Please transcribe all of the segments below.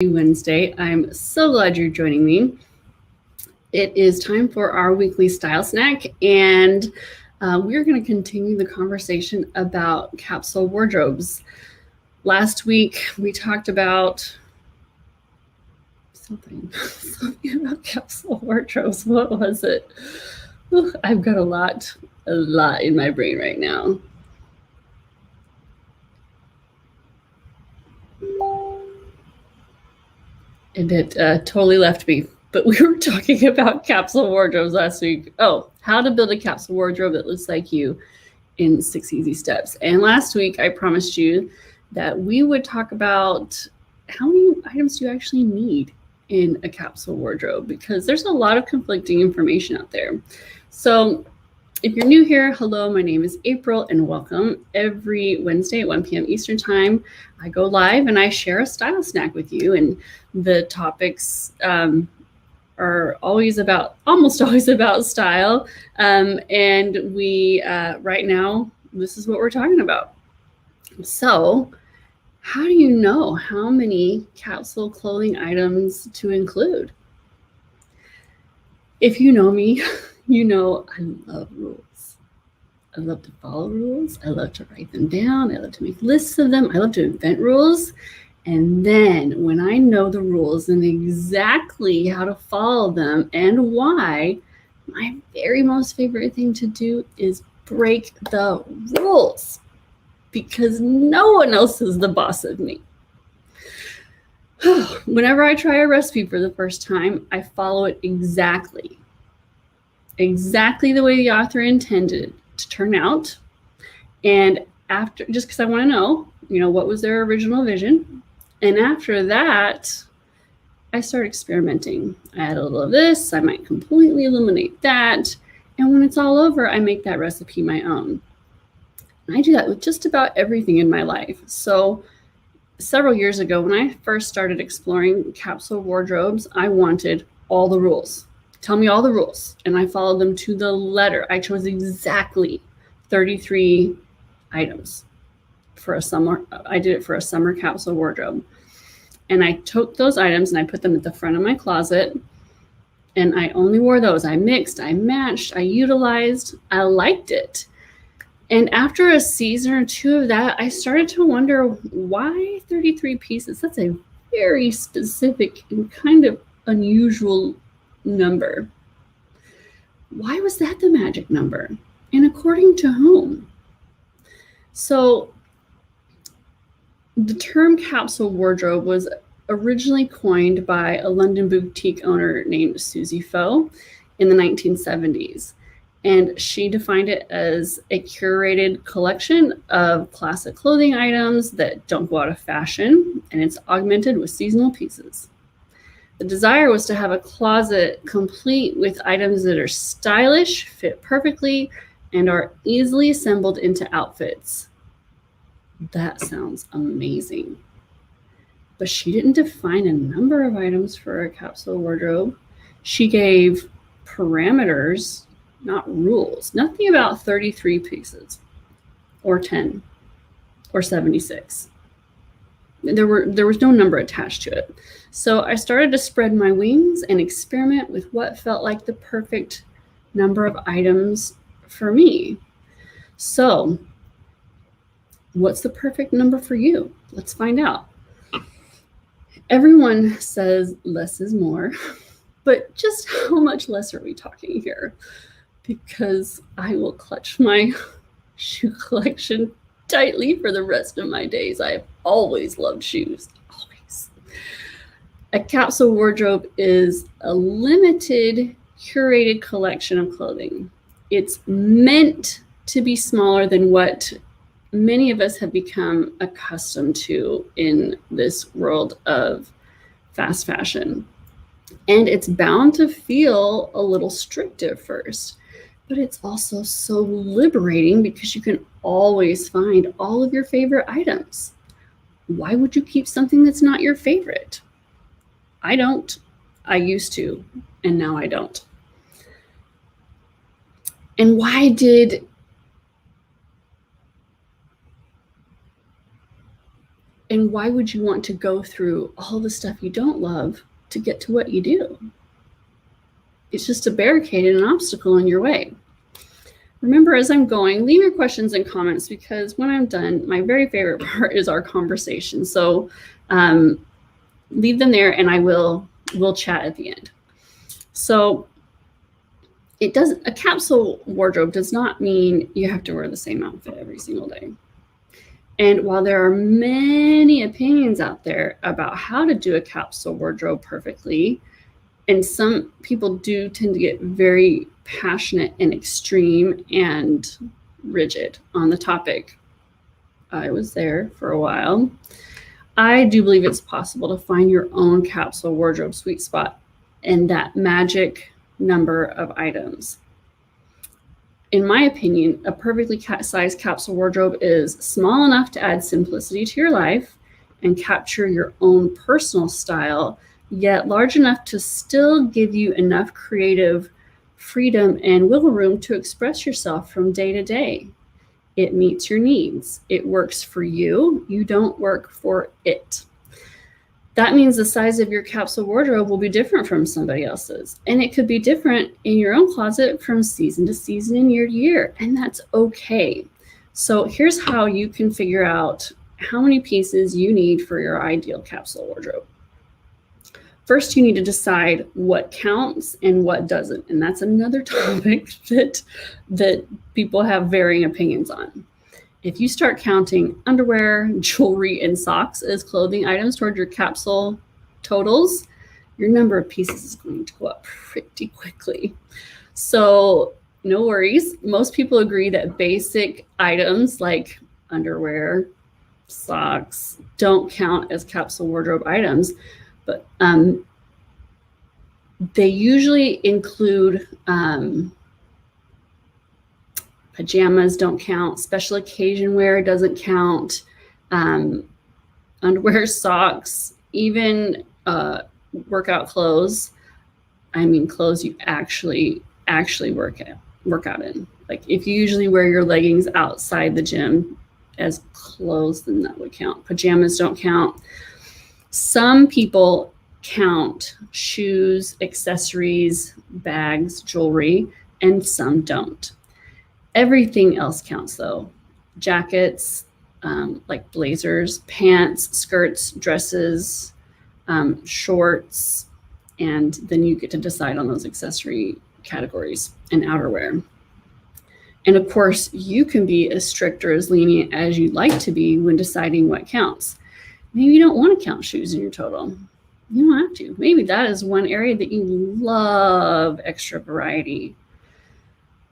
Wednesday. I'm so glad you're joining me. It is time for our weekly style snack, and we're going to continue the conversation about capsule wardrobes. Last week, we talked about something about capsule wardrobes. What was it? I've got a lot in my brain right now. And it totally left me. But we were talking about capsule wardrobes last week. Oh, how to build a capsule wardrobe that looks like you in 6 easy steps. And last week, I promised you that we would talk about how many items do you actually need in a capsule wardrobe, because there's a lot of conflicting information out there. So if you're new here, hello, my name is April and welcome. Every Wednesday at 1 p.m. Eastern Time, I go live and I share a style snack with you. And the topics are almost always about style. And we, right now, this is what we're talking about. So how do you know how many capsule clothing items to include? If you know me, you know I love rules. I love to follow rules. I love to write them down. I love to make lists of them. I love to invent rules. And then when I know the rules and exactly how to follow them and why, my very most favorite thing to do is break the rules, because no one else is the boss of me. Whenever I try a recipe for the first time, I follow it exactly the way the author intended it to turn out. And after, just because I want to know, what was their original vision. And after that, I start experimenting. I add a little of this, I might completely eliminate that. And when it's all over, I make that recipe my own. I do that with just about everything in my life. So several years ago, when I first started exploring capsule wardrobes, I wanted all the rules. Tell me all the rules. And I followed them to the letter. I chose exactly 33 items for a summer. I did it for a summer capsule wardrobe. And I took those items and I put them at the front of my closet. And I only wore those. I mixed, I matched, I utilized, I liked it. And after a season or two of that, I started to wonder, why 33 pieces? That's a very specific and kind of unusual number. Why was that the magic number? And according to whom? So the term capsule wardrobe was originally coined by a London boutique owner named Susie Foe in the 1970s. And she defined it as a curated collection of classic clothing items that don't go out of fashion, and it's augmented with seasonal pieces. The desire was to have a closet complete with items that are stylish, fit perfectly, and are easily assembled into outfits. That sounds amazing. But she didn't define a number of items for a capsule wardrobe. She gave parameters, not rules. Nothing about 33 pieces or 10 or 76. There was no number attached to it. So I started to spread my wings and experiment with what felt like the perfect number of items for me. So what's the perfect number for you? Let's find out. Everyone says less is more, but just how much less are we talking here? Because I will clutch my shoe collection tightly for the rest of my days. I have always loved shoes, always. A capsule wardrobe is a limited, curated collection of clothing. It's meant to be smaller than what many of us have become accustomed to in this world of fast fashion. And it's bound to feel a little strict at first, but it's also so liberating because you can always find all of your favorite items. Why would you keep something that's not your favorite? I don't. I used to, and now I don't. And why did And why would you want to go through all the stuff you don't love to get to what you do? It's just a barricade and an obstacle in your way. Remember, as I'm going, leave your questions and comments, because when I'm done, my very favorite part is our conversation. So leave them there, and we'll chat at the end. So a capsule wardrobe does not mean you have to wear the same outfit every single day. And while there are many opinions out there about how to do a capsule wardrobe perfectly, and some people do tend to get very passionate and extreme and rigid on the topic. I was there for a while. I do believe it's possible to find your own capsule wardrobe sweet spot and that magic number of items. In my opinion, a perfectly sized capsule wardrobe is small enough to add simplicity to your life and capture your own personal style, yet large enough to still give you enough creative freedom and wiggle room to express yourself from day to day. It meets your needs. It works for you. You don't work for it. That means the size of your capsule wardrobe will be different from somebody else's. And it could be different in your own closet from season to season and year to year. And that's okay. So here's how you can figure out how many pieces you need for your ideal capsule wardrobe. First, you need to decide what counts and what doesn't. And that's another topic that people have varying opinions on. If you start counting underwear, jewelry, and socks as clothing items toward your capsule totals, your number of pieces is going to go up pretty quickly. So no worries. Most people agree that basic items like underwear, socks don't count as capsule wardrobe items, but they usually include pajamas don't count, special occasion wear doesn't count, underwear, socks, even workout clothes. I mean, clothes you actually work out in. Like if you usually wear your leggings outside the gym as clothes, then that would count. Pajamas don't count. Some people count shoes, accessories, bags, jewelry, and some don't. Everything else counts though. Jackets, like blazers, pants, skirts, dresses, shorts, and then you get to decide on those accessory categories and outerwear. And of course, you can be as strict or as lenient as you'd like to be when deciding what counts. Maybe you don't want to count shoes in your total. You don't have to. Maybe that is one area that you love extra variety.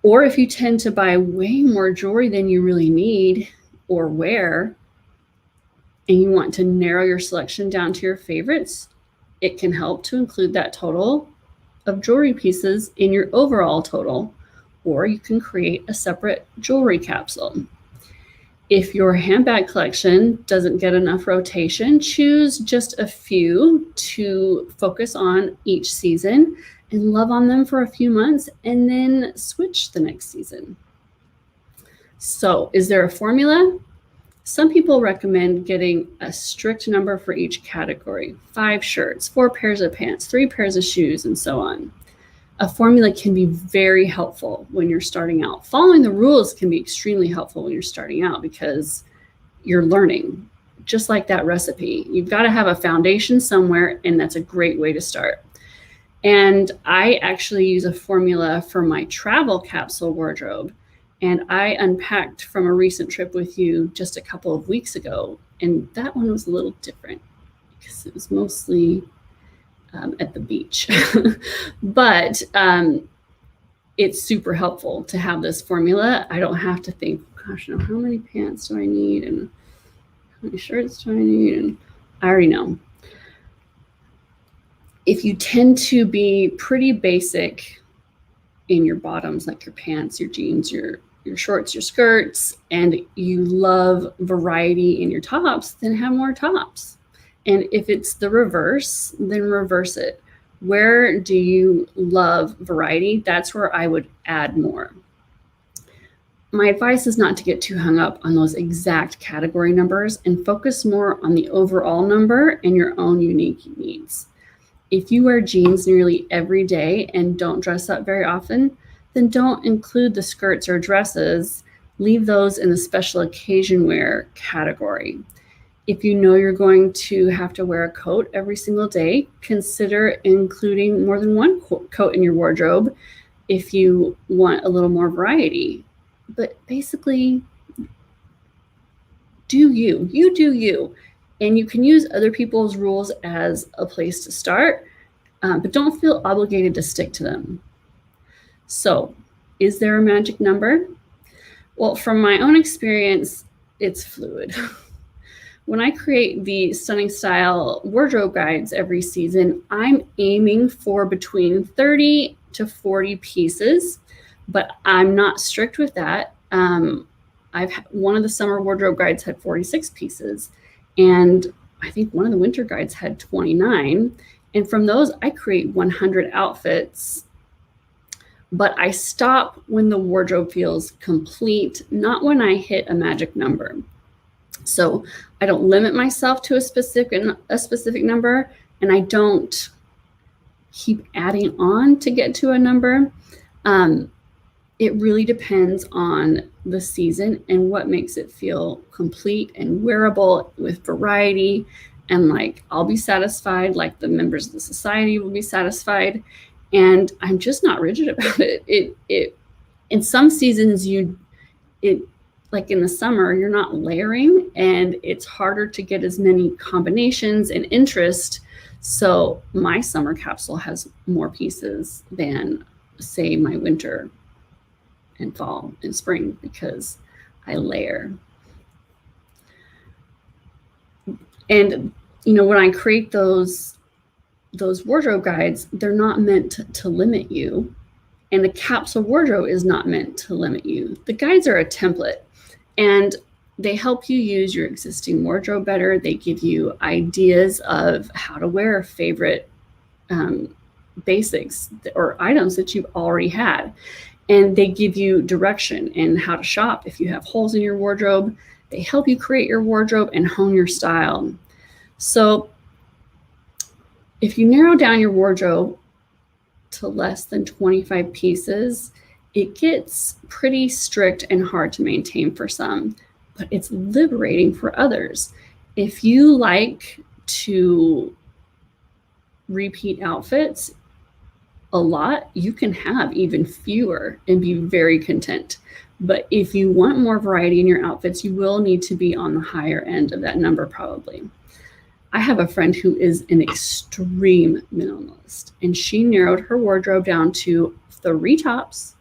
Or if you tend to buy way more jewelry than you really need or wear, and you want to narrow your selection down to your favorites, it can help to include that total of jewelry pieces in your overall total, or you can create a separate jewelry capsule. If your handbag collection doesn't get enough rotation, choose just a few to focus on each season and love on them for a few months and then switch the next season. So, is there a formula? Some people recommend getting a strict number for each category: 5 shirts, 4 pairs of pants, 3 pairs of shoes, and so on. A formula can be very helpful when you're starting out. Following the rules can be extremely helpful when you're starting out because you're learning. Just like that recipe, you've got to have a foundation somewhere, and that's a great way to start. And I actually use a formula for my travel capsule wardrobe. And I unpacked from a recent trip with you just a couple of weeks ago. And that one was a little different because it was mostly at the beach. But it's super helpful to have this formula. I don't have to think, gosh, now how many pants do I need? And how many shirts do I need? And I already know. If you tend to be pretty basic in your bottoms, like your pants, your jeans, your shorts, your skirts, and you love variety in your tops, then have more tops. And if it's the reverse, then reverse it. Where do you love variety? That's where I would add more. my advice is not to get too hung up on those exact category numbers and focus more on the overall number and your own unique needs. If you wear jeans nearly every day and don't dress up very often, then don't include the skirts or dresses. Leave those in the special occasion wear category. If you know you're going to have to wear a coat every single day, consider including more than one coat in your wardrobe if you want a little more variety. But basically, do you. You do you. And you can use other people's rules as a place to start, but don't feel obligated to stick to them. So, is there a magic number? Well, from my own experience, it's fluid. When I create the Stunning Style wardrobe guides every season, I'm aiming for between 30 to 40 pieces, but I'm not strict with that. One of the summer wardrobe guides had 46 pieces, and I think one of the winter guides had 29. And from those, I create 100 outfits. But I stop when the wardrobe feels complete, not when I hit a magic number. So I don't limit myself to a specific number, and I don't keep adding on to get to a number. It really depends on the season and what makes it feel complete and wearable with variety. And like, I'll be satisfied, like the members of the society will be satisfied. And I'm just not rigid about it. It in some seasons like in the summer, you're not layering, and it's harder to get as many combinations and interest. So my summer capsule has more pieces than, say, my winter and fall and spring, because I layer. And when I create those wardrobe guides, they're not meant to limit you, and the capsule wardrobe is not meant to limit you. The guides are a template, and they help you use your existing wardrobe better. They give you ideas of how to wear favorite basics or items that you've already had, and they give you direction in how to shop if you have holes in your wardrobe. They help you create your wardrobe and hone your style. So if you narrow down your wardrobe to less than 25 pieces, it gets pretty strict and hard to maintain for some, but it's liberating for others. If you like to repeat outfits a lot, you can have even fewer and be very content. But if you want more variety in your outfits, you will need to be on the higher end of that number probably. I have a friend who is an extreme minimalist, and she narrowed her wardrobe down to 3 tops,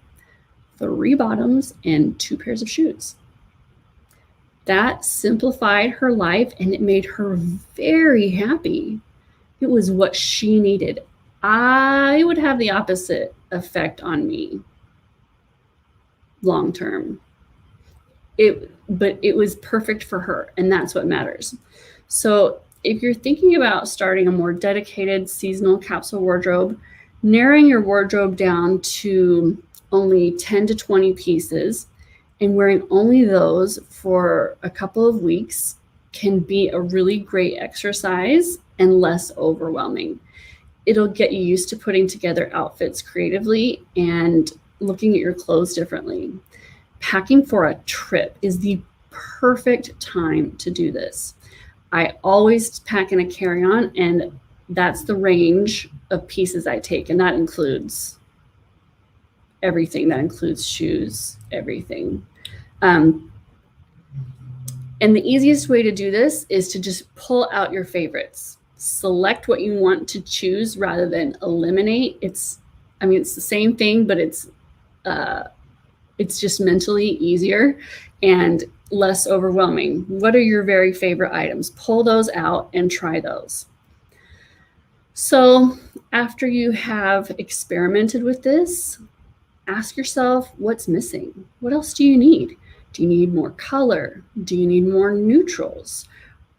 3 bottoms, and 2 pairs of shoes. That simplified her life, and it made her very happy. It was what she needed. I would have the opposite effect on me long term. But it was perfect for her, and that's what matters. So if you're thinking about starting a more dedicated seasonal capsule wardrobe, narrowing your wardrobe down to only 10 to 20 pieces and wearing only those for a couple of weeks can be a really great exercise and less overwhelming. It'll get you used to putting together outfits creatively and looking at your clothes differently. Packing for a trip is the perfect time to do this. I always pack in a carry-on, and that's the range of pieces I take, and that includes everything. That includes shoes, everything. And the easiest way to do this is to just pull out your favorites. Select what you want to choose rather than eliminate. It's the same thing, but it's just mentally easier and less overwhelming. What are your very favorite items? Pull those out and try those. So after you have experimented with this, ask yourself what's missing. What else do you need? Do you need more color? Do you need more neutrals?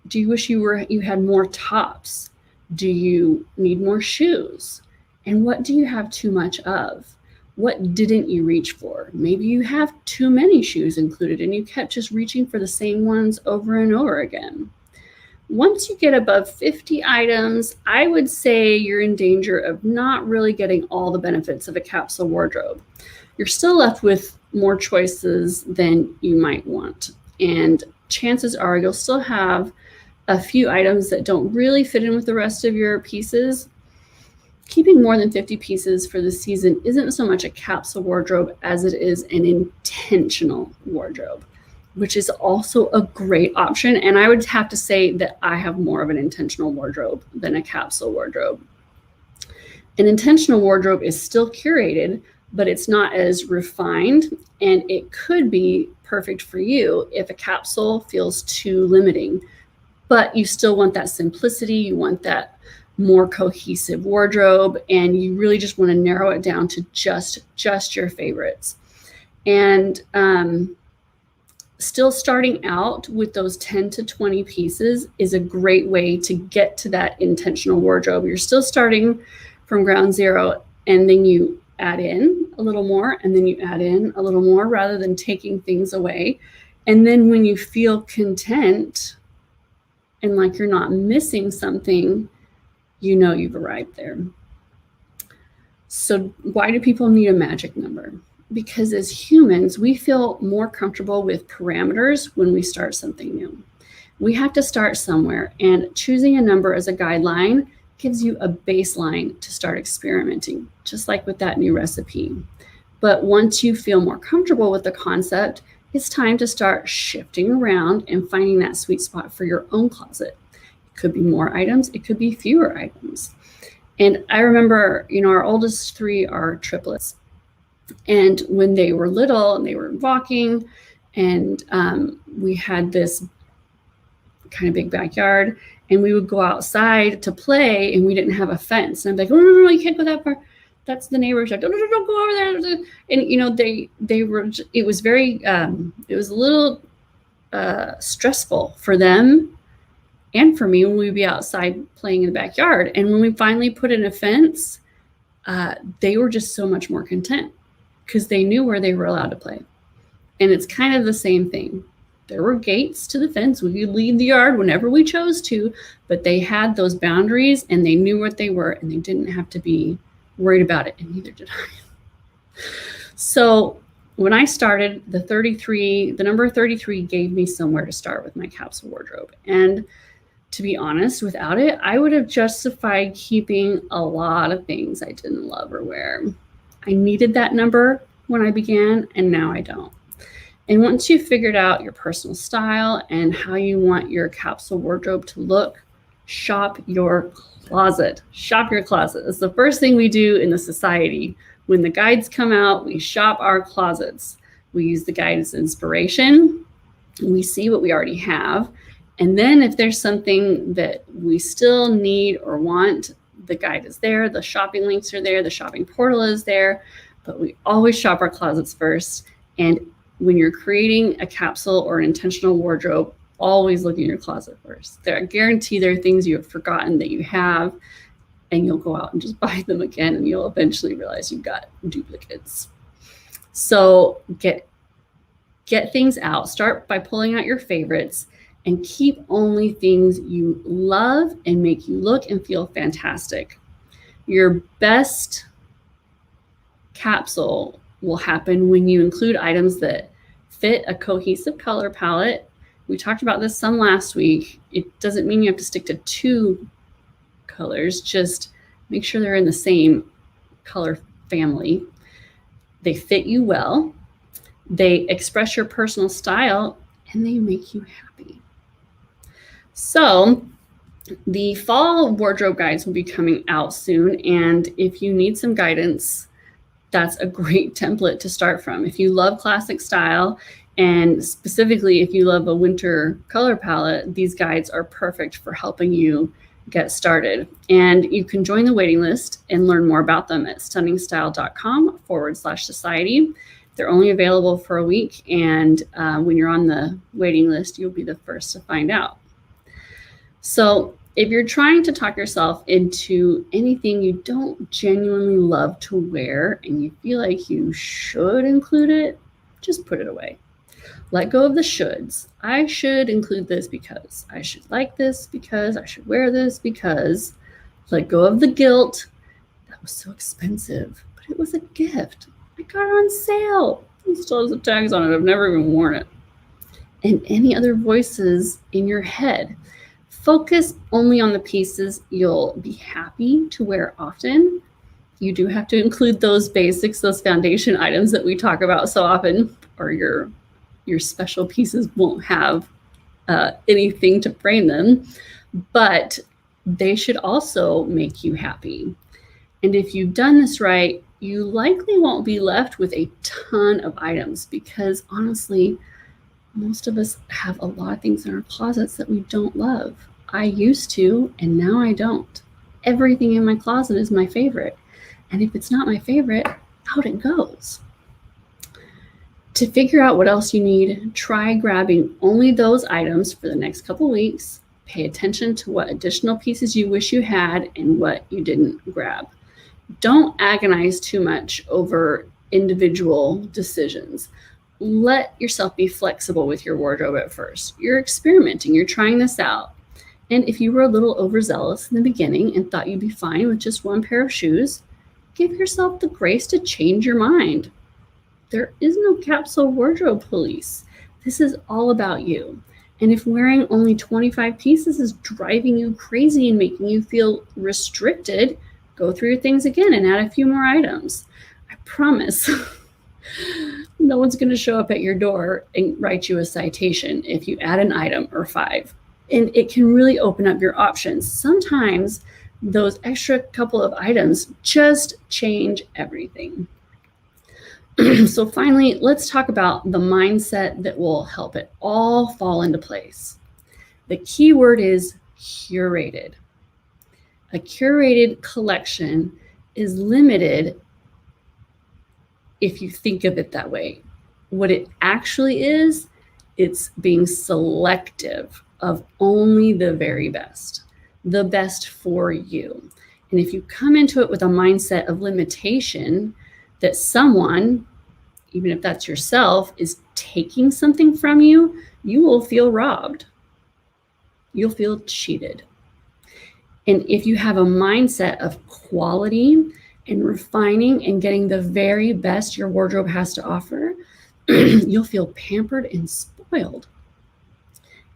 Do you wish you had more tops? Do you need more shoes? And what do you have too much of? What didn't you reach for? Maybe you have too many shoes included and you kept just reaching for the same ones over and over again. Once you get above 50 items, I would say you're in danger of not really getting all the benefits of a capsule wardrobe. You're still left with more choices than you might want. And chances are you'll still have a few items that don't really fit in with the rest of your pieces. Keeping more than 50 pieces for the season isn't so much a capsule wardrobe as it is an intentional wardrobe, which is also a great option. And I would have to say that I have more of an intentional wardrobe than a capsule wardrobe. An intentional wardrobe is still curated, but it's not as refined, and it could be perfect for you if a capsule feels too limiting. But you still want that simplicity, you want that more cohesive wardrobe, and you really just want to narrow it down to just your favorites. And still starting out with those 10 to 20 pieces is a great way to get to that intentional wardrobe. You're still starting from ground zero, and then you add in a little more, and then you add in a little more rather than taking things away. And then when you feel content and like you're not missing something, you know you've arrived there. So why do people need a magic number? Because as humans, we feel more comfortable with parameters when we start something new. We have to start somewhere, and choosing a number as a guideline gives you a baseline to start experimenting, just like with that new recipe. But once you feel more comfortable with the concept, it's time to start shifting around and finding that sweet spot for your own closet. It could be more items, it could be fewer items. And I remember, our oldest three are triplets. And when they were little and they were walking, and we had this kind of big backyard, and we would go outside to play, and we didn't have a fence. And I'm like, no, you can't go that far. That's the neighbor's yard. No, don't go over there. And they were. It was very. It was a little stressful for them and for me when we'd be outside playing in the backyard. And when we finally put in a fence, they were just so much more content because they knew where they were allowed to play. And it's kind of the same thing. There were gates to the fence. We could leave the yard whenever we chose to, but they had those boundaries and they knew what they were, and they didn't have to be worried about it, and neither did I. So when I started, the number 33 gave me somewhere to start with my capsule wardrobe. And to be honest, without it, I would have justified keeping a lot of things I didn't love or wear. I needed that number when I began, and now I don't. And once you've figured out your personal style and how you want your capsule wardrobe to look, shop your closet. Shop your closet. It's the first thing we do in the society. When the guides come out, we shop our closets. We use the guide as inspiration. We see what we already have. And then if there's something that we still need or want, the guide is there. The shopping links are there. The shopping portal is there. But we always shop our closets first. And when you're creating a capsule or an intentional wardrobe, always look in your closet first. I guarantee there are things you have forgotten that you have, and you'll go out and just buy them again, and you'll eventually realize you've got duplicates. So get things out. Start by pulling out your favorites and keep only things you love and make you look and feel fantastic. Your best capsule will happen when you include items that fit a cohesive color palette. We talked about this some last week. It doesn't mean you have to stick to 2 colors. Just make sure they're in the same color family. They fit you well. They express your personal style, and they make you happy. So the fall wardrobe guides will be coming out soon. And if you need some guidance, that's a great template to start from. If you love classic style, and specifically if you love a winter color palette, these guides are perfect for helping you get started. And you can join the waiting list and learn more about them at stunningstyle.com/society. They're only available for a week. And when you're on the waiting list, you'll be the first to find out. So If you're trying to talk yourself into anything you don't genuinely love to wear and you feel like you should include it, just put it away. Let go of the shoulds. I should include this because, I should like this because, I should wear this because. Let go of the guilt. That was so expensive, but it was a gift. I got it on sale. It still has the tags on it. I've never even worn it. And any other voices in your head. Focus only on the pieces you'll be happy to wear often. You do have to include those basics, those foundation items that we talk about so often, or your special pieces won't have anything to frame them, but they should also make you happy. And if you've done this right, you likely won't be left with a ton of items because honestly, most of us have a lot of things in our closets that we don't love. I used to, and now I don't. Everything in my closet is my favorite. And if it's not my favorite, out it goes. To figure out what else you need, try grabbing only those items for the next couple weeks. Pay attention to what additional pieces you wish you had and what you didn't grab. Don't agonize too much over individual decisions. Let yourself be flexible with your wardrobe at first. You're experimenting, you're trying this out. And if you were a little overzealous in the beginning and thought you'd be fine with just one pair of shoes, give yourself the grace to change your mind. There is no capsule wardrobe police. This is all about you. And if wearing only 25 pieces is driving you crazy and making you feel restricted, go through your things again and add a few more items. I promise no one's going to show up at your door and write you a citation if you add an item or 5. And it can really open up your options. Sometimes those extra couple of items just change everything. So finally, let's talk about the mindset that will help it all fall into place. The key word is curated. A curated collection is limited if you think of it that way. What it actually is, it's being selective of only the very best, the best for you. And if you come into it with a mindset of limitation, that someone, even if that's yourself, is taking something from you, you will feel robbed. You'll feel cheated. And if you have a mindset of quality and refining and getting the very best your wardrobe has to offer, you'll feel pampered and spoiled.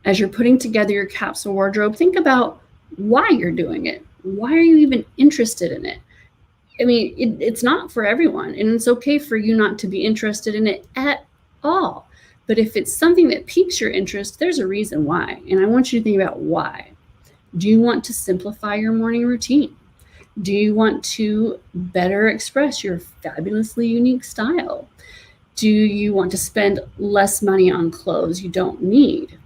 As you're putting together your capsule wardrobe, think about why you're doing it. Why are you even interested in it? I mean, it's not for everyone, and it's okay for you not to be interested in it at all. But if it's something that piques your interest, there's a reason why. And I want you to think about why. Do you want to simplify your morning routine? Do you want to better express your fabulously unique style? Do you want to spend less money on clothes you don't need?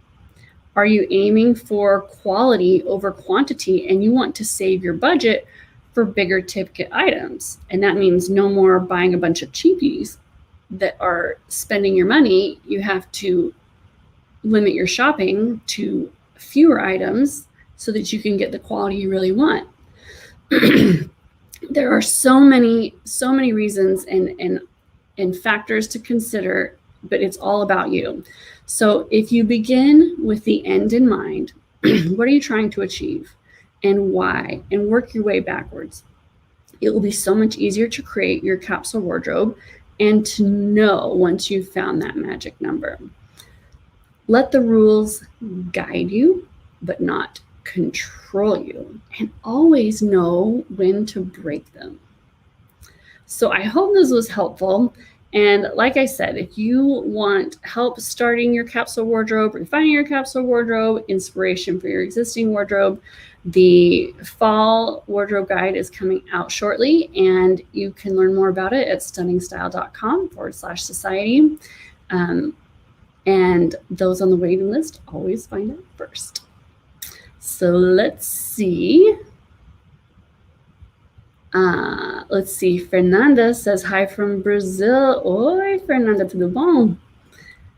Are you aiming for quality over quantity and you want to save your budget for bigger ticket items? And that means no more buying a bunch of cheapies that are spending your money. You have to limit your shopping to fewer items so that you can get the quality you really want. There are so many reasons and factors to consider, but it's all about you. So if you begin with the end in mind, what are you trying to achieve and why, and work your way backwards, it will be so much easier to create your capsule wardrobe and to know once you've found that magic number. Let the rules guide you, but not control you, and always know when to break them. So I hope this was helpful. And like I said, if you want help starting your capsule wardrobe, refining your capsule wardrobe, inspiration for your existing wardrobe, the fall wardrobe guide is coming out shortly, and you can learn more about it at stunningstyle.com/society. And those on the waiting list always find out first. So let's see. Fernanda says hi from Brazil. Oi, Fernanda, tudo bom?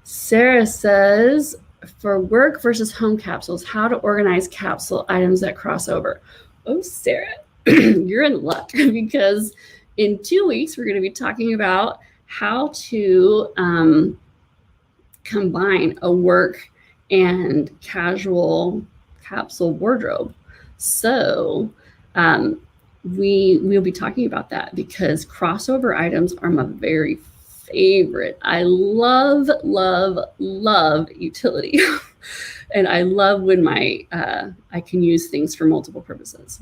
Sarah says, for work versus home capsules, how to organize capsule items that cross over. Oh, Sarah, you're in luck because in 2 weeks, we're going to be talking about how to combine a work and casual capsule wardrobe. So we'll be talking about that because crossover items are my very favorite. I love, love, love utility. And I love when I can use things for multiple purposes.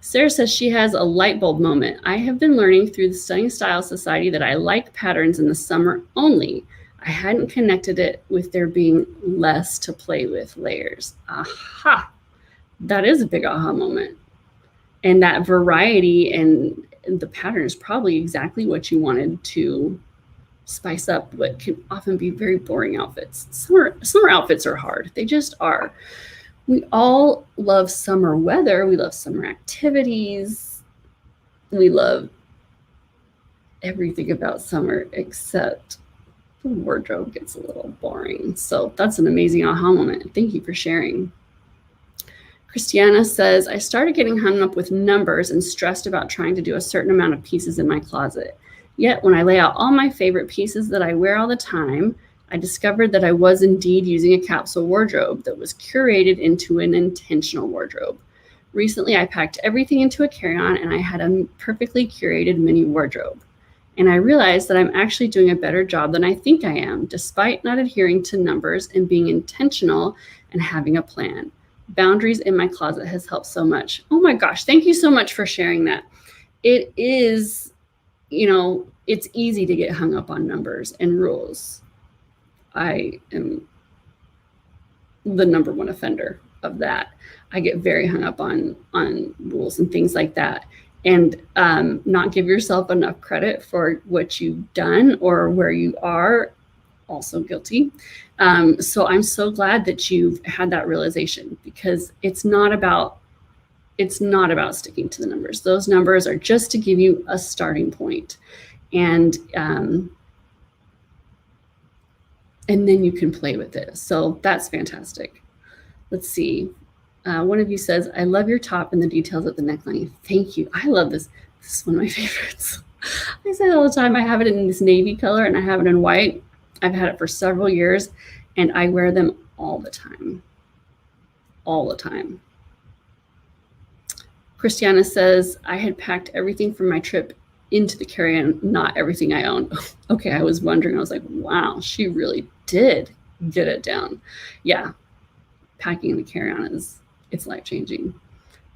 Sarah says she has a light bulb moment. I have been learning through the Stunning Style Society that I like patterns in the summer only. I hadn't connected it with there being less to play with layers. Aha! That is a big aha moment. And that variety and the pattern is probably exactly what you wanted to spice up what can often be very boring outfits. Summer outfits are hard. They just are. We all love summer weather. We love summer activities. We love everything about summer except the wardrobe gets a little boring. So that's an amazing aha moment. Thank you for sharing. Christiana says, I started getting hung up with numbers and stressed about trying to do a certain amount of pieces in my closet. Yet when I lay out all my favorite pieces that I wear all the time, I discovered that I was indeed using a capsule wardrobe that was curated into an intentional wardrobe. Recently, I packed everything into a carry-on and I had a perfectly curated mini wardrobe. And I realized that I'm actually doing a better job than I think I am, despite not adhering to numbers and being intentional and having a plan. Boundaries in my closet has helped so much. Oh my gosh, thank you so much for sharing that. It is, it's easy to get hung up on numbers and rules. I am the number one offender of that. I get very hung up on rules and things like that, and not give yourself enough credit for what you've done or where you are. Also guilty. So I'm so glad that you've had that realization because it's not about sticking to the numbers. Those numbers are just to give you a starting point. And then you can play with it. So that's fantastic. Let's see. One of you says, I love your top and the details of the neckline. Thank you. I love this. This is one of my favorites. I say it all the time. I have it in this navy color and I have it in white. I've had it for several years and I wear them all the time. All the time. Christiana says, I had packed everything from my trip into the carry-on, not everything I own. Okay, I was wondering. I was like, wow, she really did get it down. Yeah, packing the carry-on it's life-changing.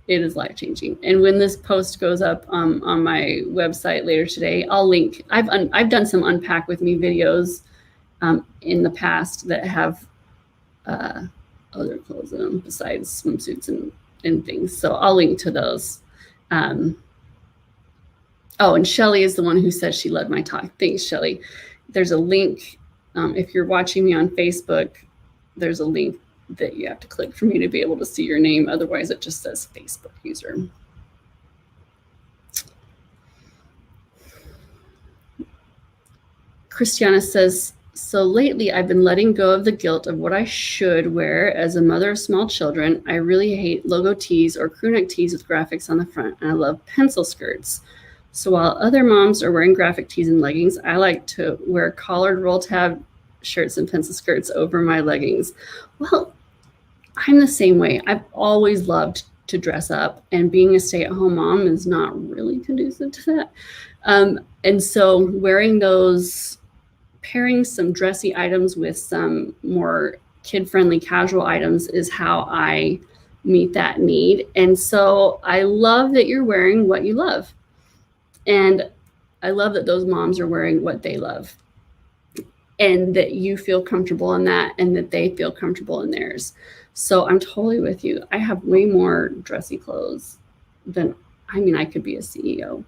It is life-changing. And when this post goes up on my website later today, I'll link. I've done some unpack with me videos in the past that have other clothes in them besides swimsuits and things. So I'll link to those. Oh, and Shelly is the one who says she loved my talk. Thanks, Shelly. There's a link. If you're watching me on Facebook, there's a link that you have to click for me to be able to see your name. Otherwise, it just says Facebook user. Christiana says, so lately I've been letting go of the guilt of what I should wear as a mother of small children. I really hate logo tees or crew neck tees with graphics on the front, and I love pencil skirts. So while other moms are wearing graphic tees and leggings, I like to wear collared roll tab shirts and pencil skirts over my leggings. Well, I'm the same way. I've always loved to dress up, and being a stay-at-home mom is not really conducive to that. And so wearing those, pairing some dressy items with some more kid-friendly casual items is how I meet that need. And so I love that you're wearing what you love. And I love that those moms are wearing what they love and that you feel comfortable in that and that they feel comfortable in theirs. So I'm totally with you. I have way more dressy clothes than, I could be a CEO.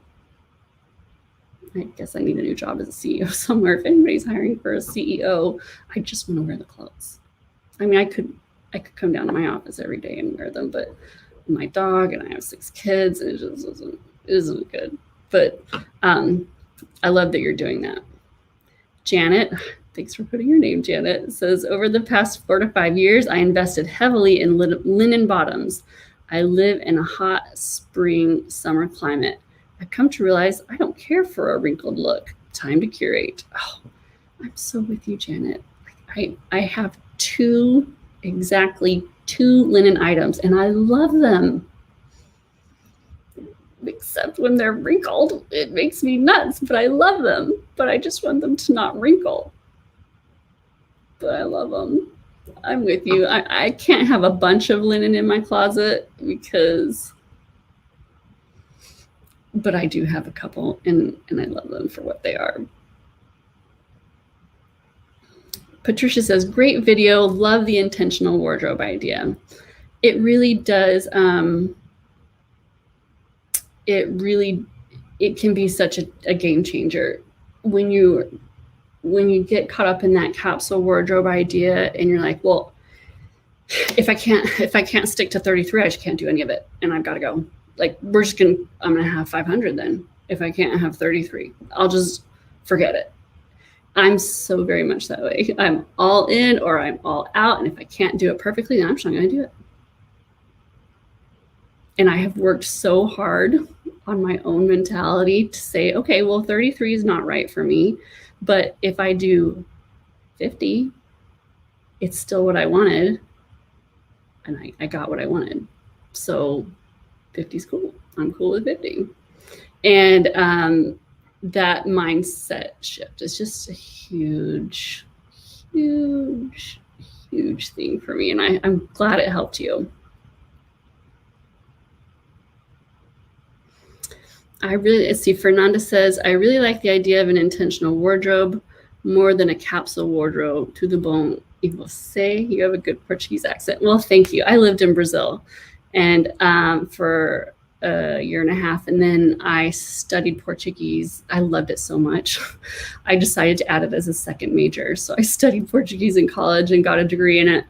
I guess I need a new job as a CEO somewhere. If anybody's hiring for a CEO, I just want to wear the clothes. I could come down to my office every day and wear them, but my dog and I have 6 kids and it just isn't good. But I love that you're doing that. Janet, Thanks for putting your name, Janet. It says, over the past 4 to 5 years, I invested heavily in linen bottoms. I live in a hot spring, summer climate. I've come to realize I don't care for a wrinkled look. Time to curate. Oh, I'm so with you, Janet. I have exactly two linen items, and I love them. Except when they're wrinkled, it makes me nuts, but I love them. But I just want them to not wrinkle. But I love them. I'm with you. I can't have a bunch of linen in my closet but I do have a couple, and I love them for what they are. Patricia says, great video. Love the intentional wardrobe idea. It really does. It can be such a game changer when you get caught up in that capsule wardrobe idea, and you're like, well, if I can't stick to 33, I just can't do any of it, and I've got to go. Like, I'm gonna have 500 then. If I can't have 33, I'll just forget it. I'm so very much that way. I'm all in or I'm all out, and if I can't do it perfectly, then I'm just not gonna do it. And I have worked so hard on my own mentality to say, okay, well, 33 is not right for me, but if I do 50, it's still what I wanted, and I got what I wanted. So 50 is cool. I'm cool with 50. And that mindset shift is just a huge, huge, huge thing for me. And I'm glad it helped you. Fernanda says, I really like the idea of an intentional wardrobe more than a capsule wardrobe. To the bone. You will say you have a good Portuguese accent. Well, thank you. I lived in Brazil and for a year and a half, and then I studied Portuguese. I loved it so much. I decided to add it as a second major. So I studied Portuguese in college and got a degree in it.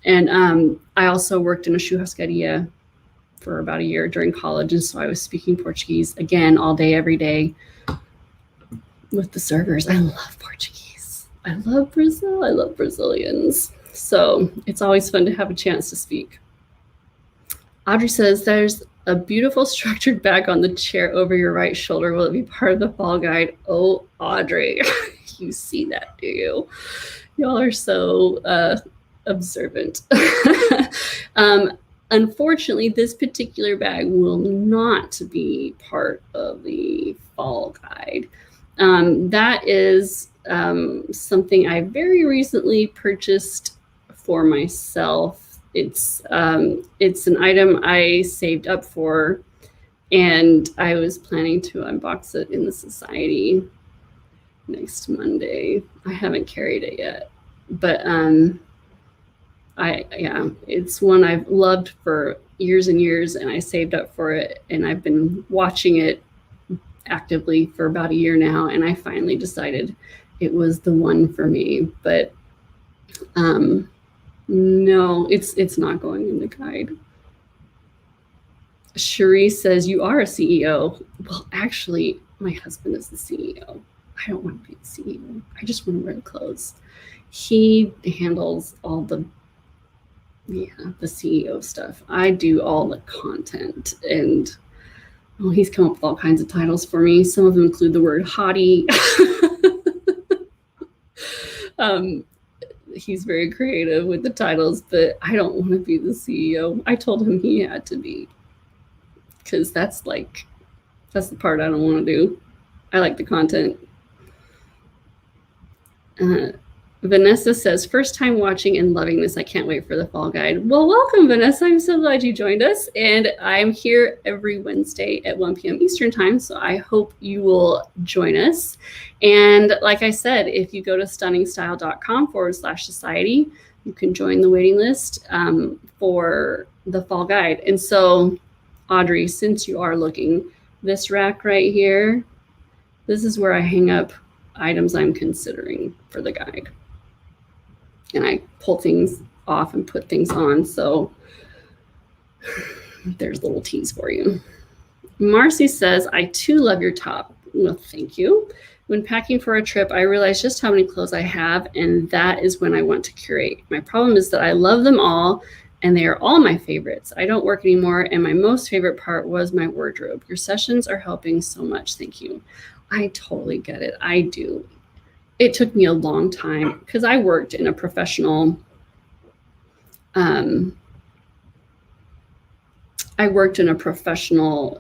And I also worked in a churrascaria for about a year during college. And so I was speaking Portuguese again, all day, every day with the servers. I love Portuguese. I love Brazil. I love Brazilians. So it's always fun to have a chance to speak. Audrey says, there's a beautiful structured bag on the chair over your right shoulder. Will it be part of the fall guide? Oh, Audrey, you see that, do you? Y'all are so observant. Unfortunately, this particular bag will not be part of the fall guide. That is something I very recently purchased for myself. It's an item I saved up for, and I was planning to unbox it in the society next Monday. I haven't carried it yet, but it's one I've loved for years and years, and I saved up for it, and I've been watching it actively for about a year now, and I finally decided it was the one for me. But no, it's not going in the guide. Cherie says, you are a CEO. Well, actually, my husband is the CEO. I don't want to be the CEO. I just want to wear the clothes. He handles all the CEO stuff. I do all the content, and he's come up with all kinds of titles for me. Some of them include the word hottie. He's very creative with the titles, but I don't want to be the CEO. I told him he had to be, because that's the part I don't want to do. I like the content. Vanessa says, first time watching and loving this. I can't wait for the fall guide. Well, welcome, Vanessa. I'm so glad you joined us. And I'm here every Wednesday at 1 p.m. Eastern time. So I hope you will join us. And like I said, if you go to stunningstyle.com/society, you can join the waiting list for the fall guide. And so, Audrey, since you are looking, this rack right here, this is where I hang up items I'm considering for the guide. And I pull things off and put things on. So there's a little tease for you. Marcy says, I too love your top. Well, thank you. When packing for a trip, I realize just how many clothes I have, and that is when I want to curate. My problem is that I love them all, and they are all my favorites. I don't work anymore, and my most favorite part was my wardrobe. Your sessions are helping so much. Thank you. I totally get it. I do. It took me a long time because I worked in a professional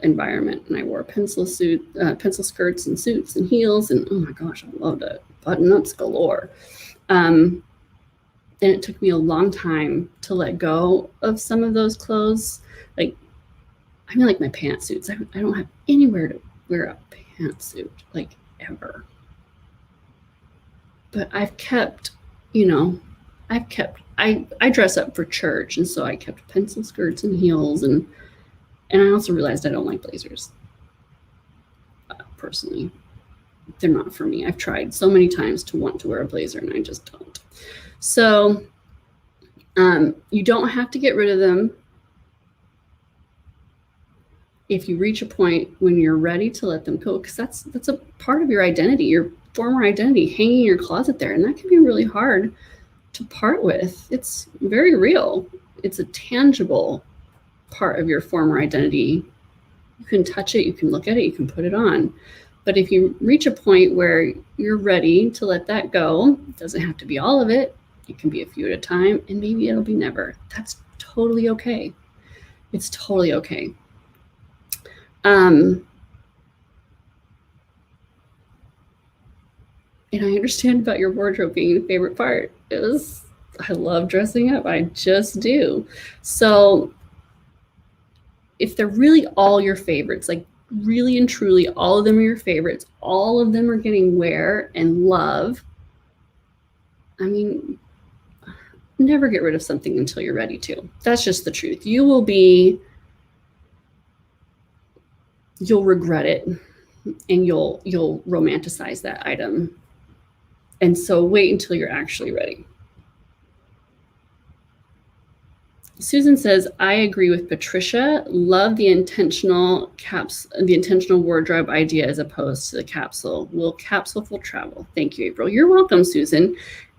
environment, and I wore pencil skirts and suits and heels, and oh my gosh, I loved it. Button-ups galore. And it took me a long time to let go of some of those clothes. Like my pantsuits. I don't have anywhere to wear a pantsuit, like, ever. But I've kept, I dress up for church, and so I kept pencil skirts and heels, and I also realized I don't like blazers. Personally, they're not for me. I've tried so many times to want to wear a blazer, and I just don't. So you don't have to get rid of them. If you reach a point when you're ready to let them go, because that's a part of your identity, your former identity, hanging in your closet there, and that can be really hard to part with. It's very real. It's a tangible part of your former identity. You can touch it, you can look at it, you can put it on. But if you reach a point where you're ready to let that go, it doesn't have to be all of it. It can be a few at a time, and maybe it'll be never. That's totally okay. It's totally okay. And I understand about your wardrobe being your favorite part. I love dressing up. I just do. So if they're really all your favorites, like really and truly all of them are your favorites, all of them are getting wear and love, I mean, never get rid of something until you're ready to. That's just the truth. You'll regret it, and you'll romanticize that item. And so wait until you're actually ready. Susan says, I agree with Patricia. Love the intentional wardrobe idea as opposed to the capsule. Will capsuleful travel? Thank you, April. You're welcome, Susan.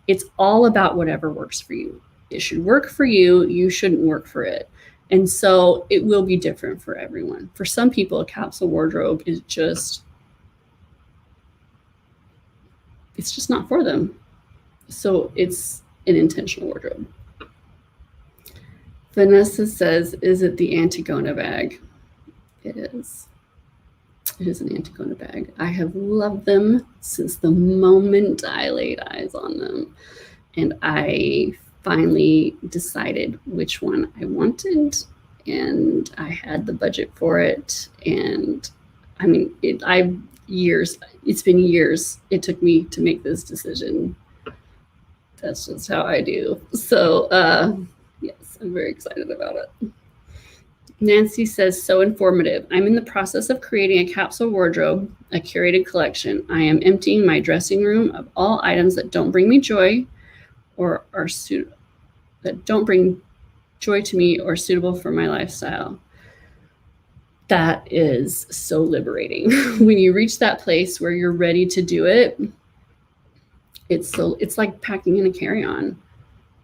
It's all about whatever works for you. It should work for you. You shouldn't work for it. And so it will be different for everyone. For some people, a capsule wardrobe is it's just not for them. So it's an intentional wardrobe. Vanessa says, is it the Antigona bag? It is. It is an Antigona bag. I have loved them since the moment I laid eyes on them. And I finally decided which one I wanted, and I had the budget for it. And I mean, it's been years it took me to make this decision. That's just how I do. So yes, I'm very excited about it. Nancy says, so informative. I'm in the process of creating a capsule wardrobe, a curated collection. I am emptying my dressing room of all items that don't bring me joy or that don't bring joy to me or suitable for my lifestyle. That is so liberating. When you reach that place where you're ready to do it, it's like packing in a carry-on.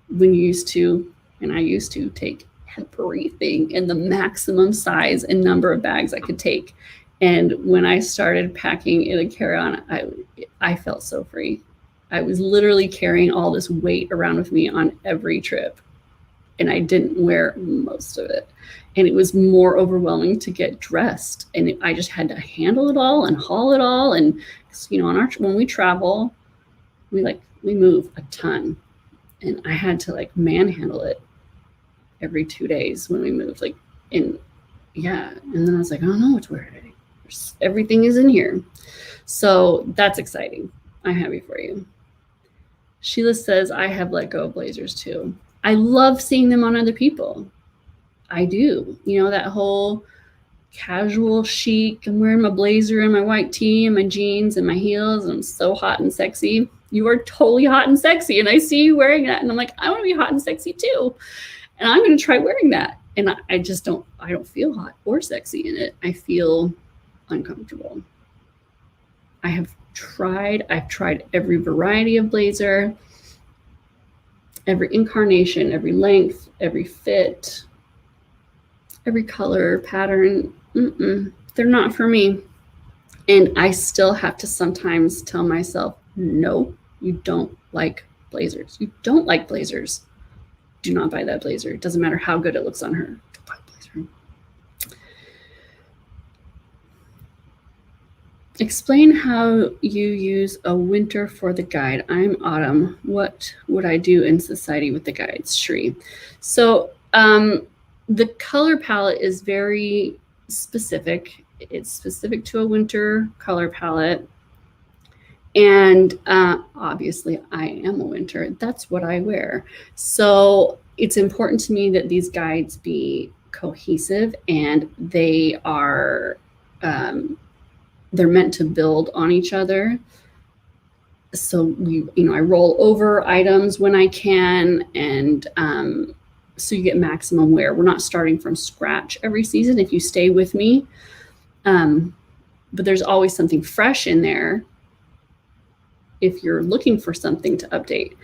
When you used to, and I used to take everything in the maximum size and number of bags I could take. And when I started packing in a carry-on, I felt so free. I was literally carrying all this weight around with me on every trip, and I didn't wear most of it. And it was more overwhelming to get dressed, and I just had to handle it all and haul it all. And when we travel, we move a ton, and I had to manhandle it every 2 days when we moved. And then I was like, I don't know what to wear today. Everything is in here. So that's exciting. I'm happy for you. Sheila says, I have let go of blazers too. I love seeing them on other people. I do. That whole casual chic. I'm wearing my blazer and my white tee and my jeans and my heels, and I'm so hot and sexy. You are totally hot and sexy, and I see you wearing that, and I'm like, I want to be hot and sexy too. And I'm going to try wearing that. And I don't feel hot or sexy in it. I feel uncomfortable. I've tried every variety of blazer, every incarnation, every length, every fit, every color pattern. They're not for me. And I still have to sometimes tell myself, no, you don't like blazers. You don't like blazers. Do not buy that blazer. It doesn't matter how good it looks on her. Don't buy a blazer. Explain how you use a winter for the guide. I'm autumn. What would I do in society with the guides? Shri. So the color palette is very specific. It's specific to a winter color palette. And obviously I am a winter. That's what I wear. So it's important to me that these guides be cohesive, and they are they're meant to build on each other. So I roll over items when I can, and so you get maximum wear. We're not starting from scratch every season if you stay with me, but there's always something fresh in there if you're looking for something to update.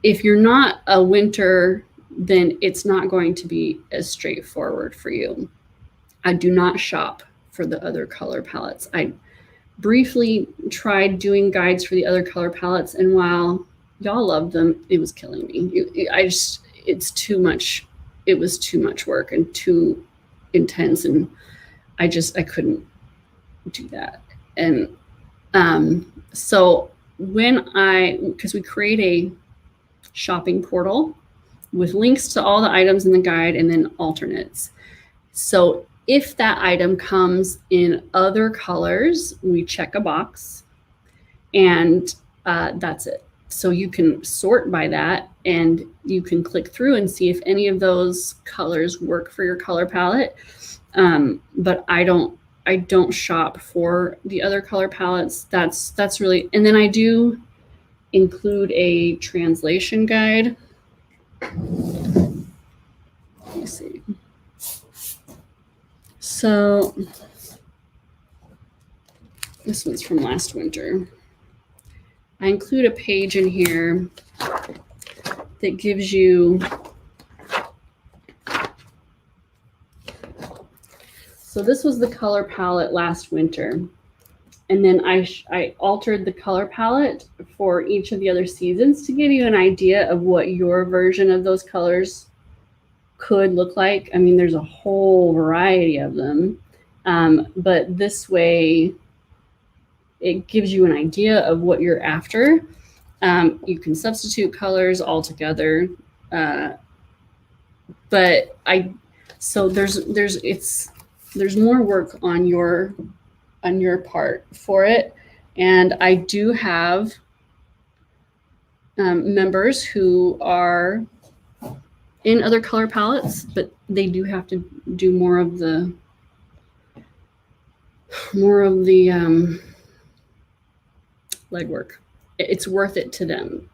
If you're not a winter, then it's not going to be as straightforward for you. I do not shop for the other color palettes. I briefly tried doing guides for the other color palettes, and while y'all loved them, it was killing me. It's too much. It was too much work and too intense, and I couldn't do that. And so because we create a shopping portal with links to all the items in the guide and then alternates. So if that item comes in other colors, we check a box, and that's it. So you can sort by that, and you can click through and see if any of those colors work for your color palette. But I don't shop for the other color palettes. That's really, and then I do include a translation guide. Let me see. So this one's from last winter. I include a page in here that gives you, so this was the color palette last winter. And then I altered the color palette for each of the other seasons to give you an idea of what your version of those colors could look like. I mean, there's a whole variety of them, but this way it gives you an idea of what you're after. You can substitute colors altogether, but so there's more work on your part for it. And I do have members who are in other color palettes, but they do have to do more of the legwork. It's worth it to them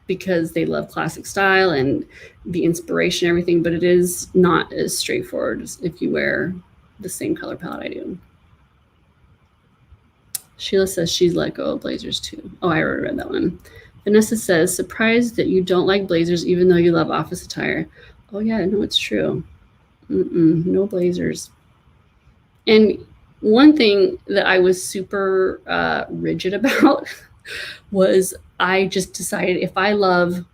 because they love classic style and the inspiration, everything, but it is not as straightforward as if you wear the same color palette I do. Sheila says she's let go of blazers too. Oh, I already read that one. Vanessa says, surprised that you don't like blazers even though you love office attire. Oh yeah, no, it's true. No blazers. And one thing that I was super rigid about was I just decided if I love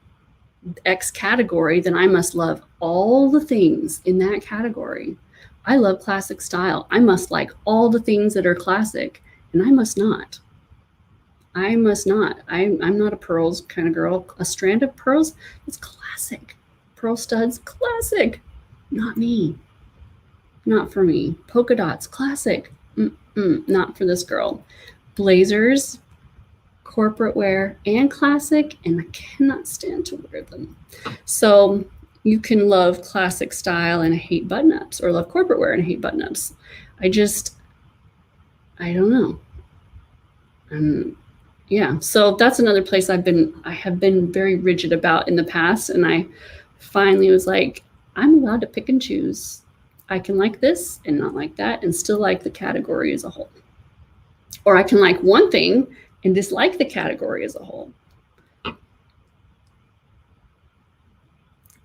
X category, then I must love all the things in that category. I love classic style. I must like all the things that are classic, and I must not. I'm not a pearls kind of girl. A strand of pearls, it's classic. Pearl studs, classic. Not me. Not for me. Polka dots, classic. Not for this girl. Blazers, corporate wear, and classic, and I cannot stand to wear them. So you can love classic style and hate button-ups, or love corporate wear and hate button-ups. I don't know. Yeah, so that's another place I have been very rigid about in the past, and I finally was like, I'm allowed to pick and choose. I can like this and not like that and still like the category as a whole. Or I can like one thing and dislike the category as a whole.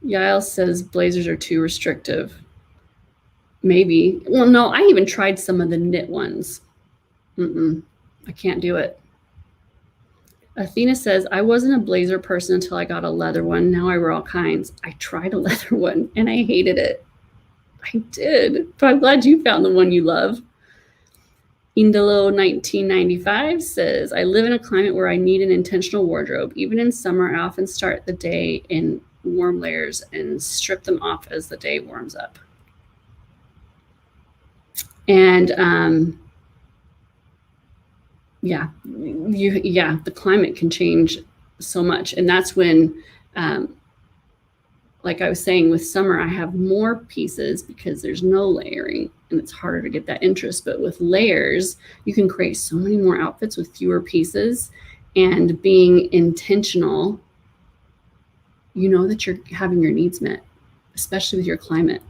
Yael says blazers are too restrictive. Maybe. Well, no, I even tried some of the knit ones. I can't do it. Athena says, I wasn't a blazer person until I got a leather one. Now I wear all kinds. I tried a leather one and I hated it. I did, but I'm glad you found the one you love. Indalo 1995 says, I live in a climate where I need an intentional wardrobe. Even in summer, I often start the day in warm layers and strip them off as the day warms up. And the climate can change so much. And that's when, like I was saying, with summer, I have more pieces because there's no layering and it's harder to get that interest. But with layers, you can create so many more outfits with fewer pieces. And being intentional, you know that you're having your needs met, especially with your climate.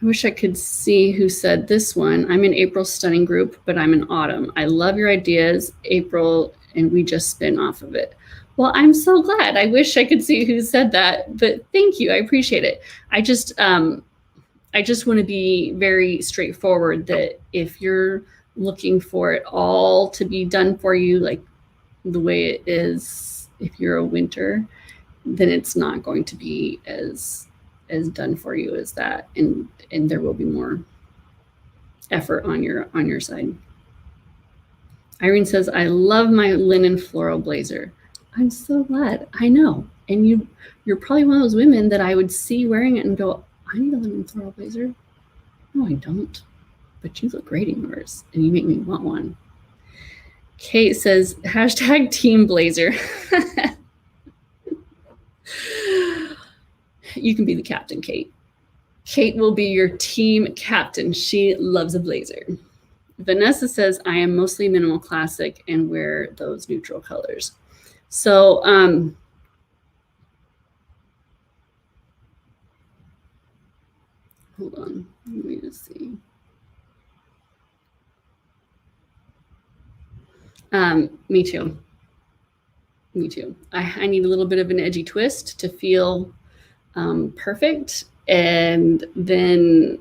I wish I could see who said this one. I'm in April's stunning group, but I'm in autumn. I love your ideas, April, and we just spin off of it. Well, I'm so glad. I wish I could see who said that, but thank you. I appreciate it. I just want to be very straightforward that if you're looking for it all to be done for you, like the way it is, if you're a winter, then it's not going to be as done for you as that, and there will be more effort on your side. Irene says, I love my linen floral blazer. I'm so glad. I know. And you're probably one of those women that I would see wearing it and go, I need a linen floral blazer. No, I don't. But you look great in yours and you make me want one. Kate says, hashtag team blazer. You can be the captain, Kate. Kate will be your team captain. She loves a blazer. Vanessa says, I am mostly minimal classic and wear those neutral colors. So, hold on, let me just see. Me too. Me too. I need a little bit of an edgy twist to feel perfect. And then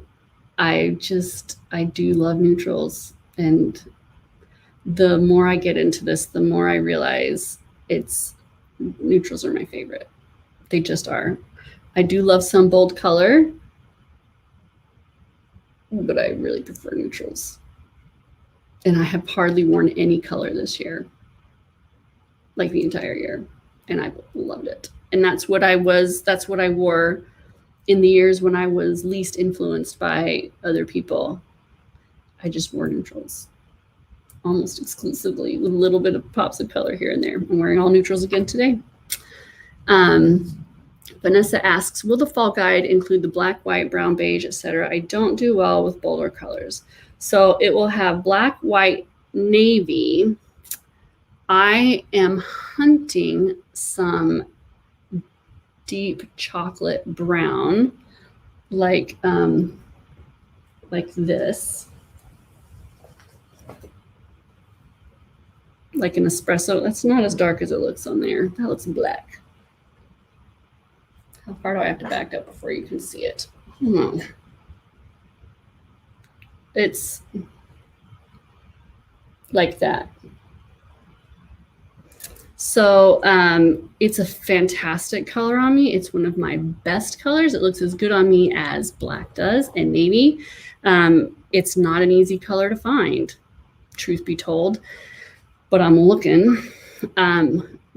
I do love neutrals. And the more I get into this, the more I realize neutrals are my favorite. They just are. I do love some bold color, but I really prefer neutrals. And I have hardly worn any color this year, like the entire year. And I loved it. And that's what I wore in the years when I was least influenced by other people. I just wore neutrals almost exclusively with a little bit of pops of color here and there. I'm wearing all neutrals again today. Vanessa asks, will the fall guide include the black, white, brown, beige, etc.? I don't do well with bolder colors. So it will have black, white, navy. I am hunting some deep chocolate brown, like this, like an espresso. That's not as dark as it looks on there. That looks black. How far do I have to back up before you can see it? Hold on. It's like that. So it's a fantastic color on me. It's one of my best colors. It looks as good on me as black does and navy. It's not an easy color to find, truth be told, but I'm looking.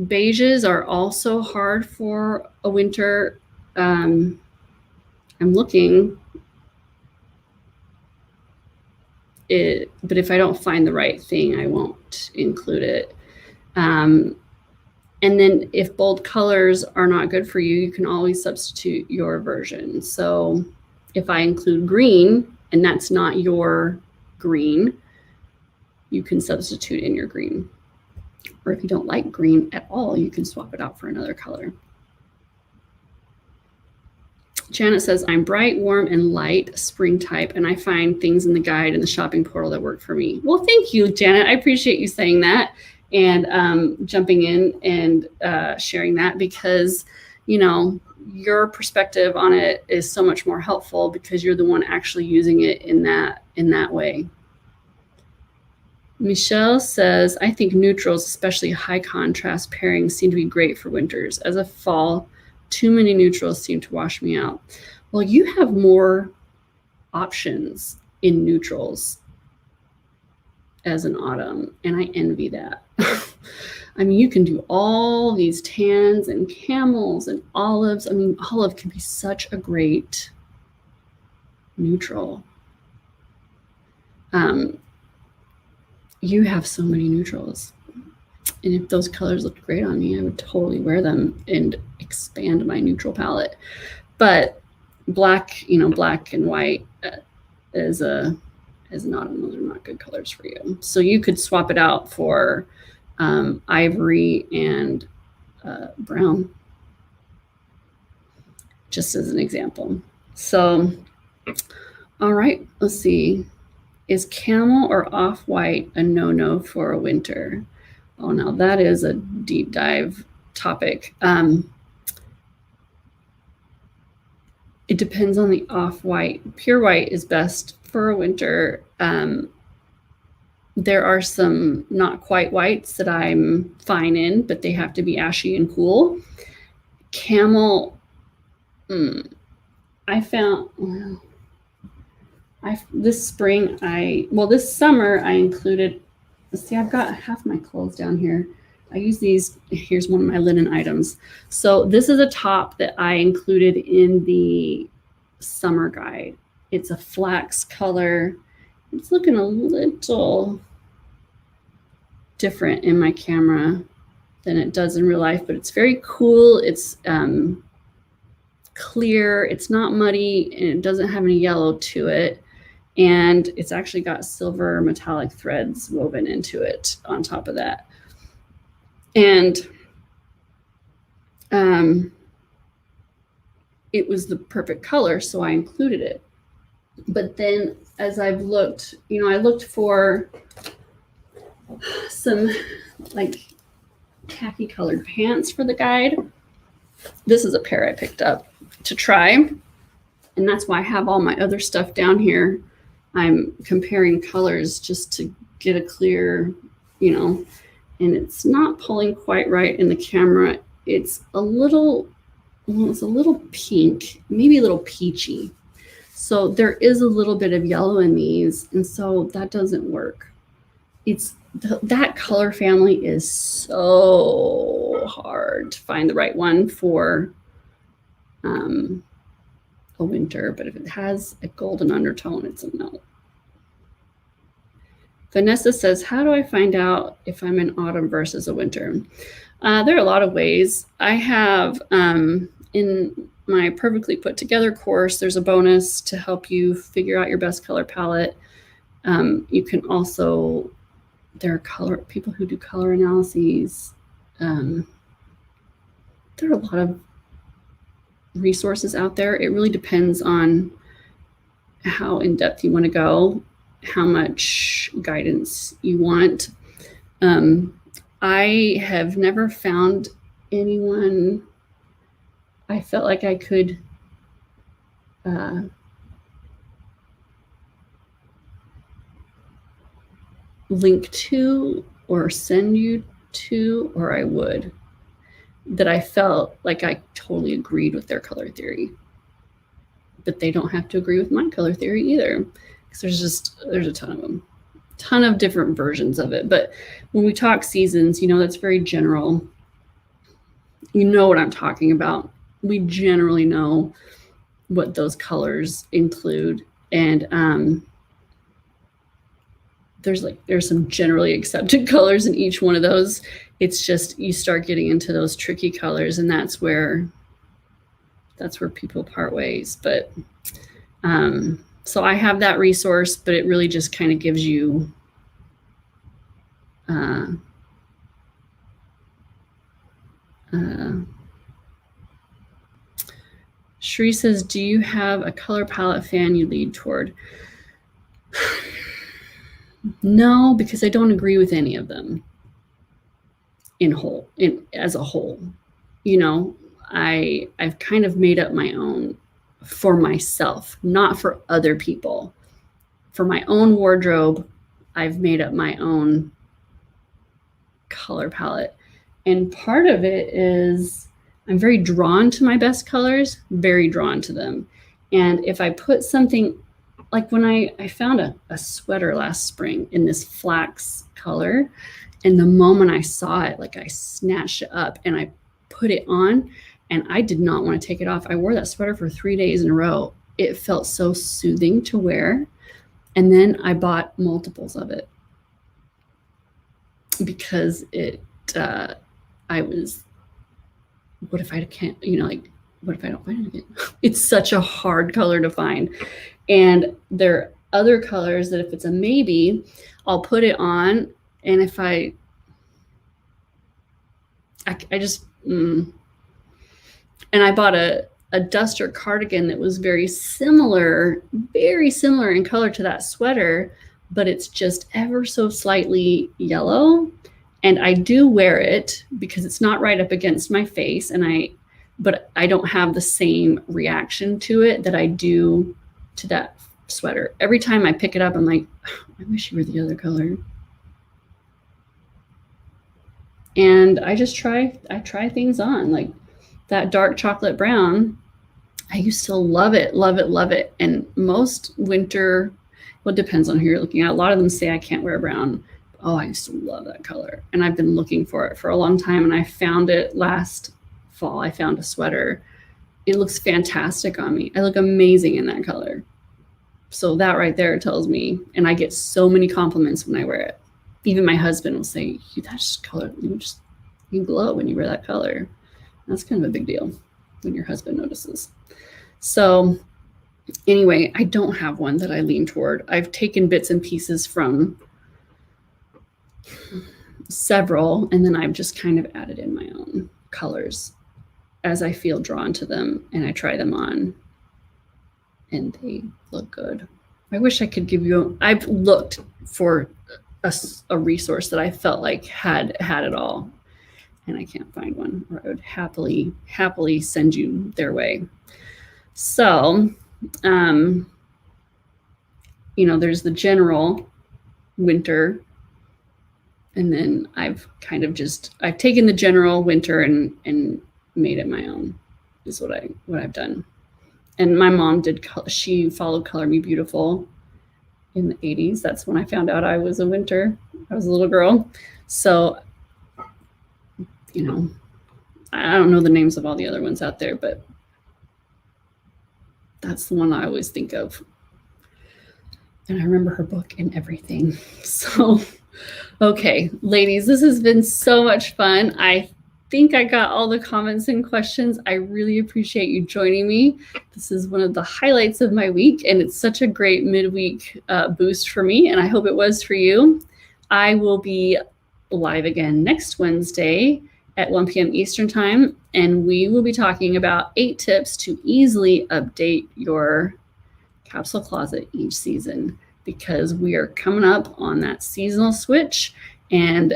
Beiges are also hard for a winter. I'm looking. But if I don't find the right thing, I won't include it. And then if bold colors are not good for you, you can always substitute your version. So if I include green and that's not your green, you can substitute in your green. Or if you don't like green at all, you can swap it out for another color. Janet says, I'm bright, warm, and light spring type, and I find things in the guide and the shopping portal that work for me. Well, thank you, Janet. I appreciate you saying that and jumping in and sharing that, because, you know, your perspective on it is so much more helpful because you're the one actually using it in that way. Michelle says, I think neutrals, especially high contrast pairings, seem to be great for winters. As a fall, too many neutrals seem to wash me out. Well, you have more options in neutrals as an autumn, and I envy that. I mean, you can do all these tans and camels and olives. I mean, olive can be such a great neutral. You have so many neutrals. And if those colors looked great on me, I would totally wear them and expand my neutral palette. But black, you know, black and white as an autumn, those are not good colors for you. So you could swap it out for ivory and brown, just as an example. So, all right, let's see. Is camel or off-white a no-no for a winter? Oh, now that is a deep dive topic. It depends on the off-white. Pure white is best for a winter. There are some not quite whites that I'm fine in, but they have to be ashy and cool. Camel, I found, well, this summer I included, see, I've got half my clothes down here. I use these, here's one of my linen items. So this is a top that I included in the summer guide. It's a flax color. It's looking a little different in my camera than it does in real life, but it's very cool. It's clear, it's not muddy, and it doesn't have any yellow to it. And it's actually got silver metallic threads woven into it on top of that. And it was the perfect color, so I included it. But then as I've looked, you know, I looked for some like khaki colored pants for the guide. This is a pair I picked up to try, and that's why I have all my other stuff down here. I'm comparing colors just to get a clear, you know, and it's not pulling quite right in the camera. It's a little, well, it's a little pink, maybe a little peachy. So there is a little bit of yellow in these, and so that doesn't work. It's that color family is so hard to find the right one for a winter, but if it has a golden undertone, it's a no. Vanessa says, how do I find out if I'm in autumn versus a winter? There are a lot of ways. I have in my Perfectly Put Together course, there's a bonus to help you figure out your best color palette. You can also, there are people who do color analyses. There are a lot of resources out there. It really depends on how in depth you want to go, how much guidance you want. I have never found anyone I felt like I could link to or send you to, or I would, that I felt like I totally agreed with their color theory. But they don't have to agree with my color theory either, because there's a ton of them, ton of different versions of it. But when we talk seasons, you know, that's very general. You know what I'm talking about. We generally know what those colors include, and there's some generally accepted colors in each one of those. It's just you start getting into those tricky colors, and that's where people part ways. But so I have that resource, but it really just kind of gives you Sheree says, do you have a color palette fan you lead toward? No, because I don't agree with any of them as a whole. You know, I've kind of made up my own for myself, not for other people. For my own wardrobe, I've made up my own color palette. And part of it is I'm very drawn to my best colors, very drawn to them. And if I put something, like when I found a sweater last spring in this flax color, and the moment I saw it, like I snatched it up and I put it on, and I did not want to take it off. I wore that sweater for 3 days in a row. It felt so soothing to wear. And then I bought multiples of it because I was, what if I can't, what if I don't find it again? It's such a hard color to find. And there are other colors that if it's a maybe, I'll put it on. And if I just, and I bought a duster cardigan that was very similar in color to that sweater, but it's just ever so slightly yellow. And I do wear it because it's not right up against my face, but I don't have the same reaction to it that I do to that sweater. Every time I pick it up, I'm like, oh, I wish you were the other color. And I try things on, like that dark chocolate brown. I used to love it. And most winter, well, it depends on who you're looking at. A lot of them say I can't wear brown. Oh, I used to love that color. And I've been looking for it for a long time. And I found it last fall. I found a sweater. It looks fantastic on me. I look amazing in that color. So that right there tells me, and I get so many compliments when I wear it. Even my husband will say, that's color. You glow when you wear that color. That's kind of a big deal when your husband notices. So anyway, I don't have one that I lean toward. I've taken bits and pieces from several, and then I've just kind of added in my own colors as I feel drawn to them, and I try them on, and they look good. I wish I could give you, I've looked for a resource that I felt like had it all, and I can't find one, or I would happily send you their way. So, there's the general winter, and then I've taken the general winter and made it my own, is what I've done. And my mom she followed Color Me Beautiful in the 80s. That's when I found out I was a winter. I was a little girl. So, I don't know the names of all the other ones out there, but that's the one I always think of. And I remember her book and everything. So, okay, ladies, this has been so much fun. I think I got all the comments and questions. I really appreciate you joining me. This is one of the highlights of my week, and it's such a great midweek boost for me, and I hope it was for you. I will be live again next Wednesday at 1 p.m. Eastern Time, and we will be talking about 8 tips to easily update your capsule closet each season, because we are coming up on that seasonal switch, and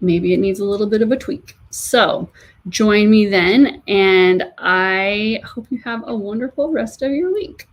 maybe it needs a little bit of a tweak. So join me then, and I hope you have a wonderful rest of your week.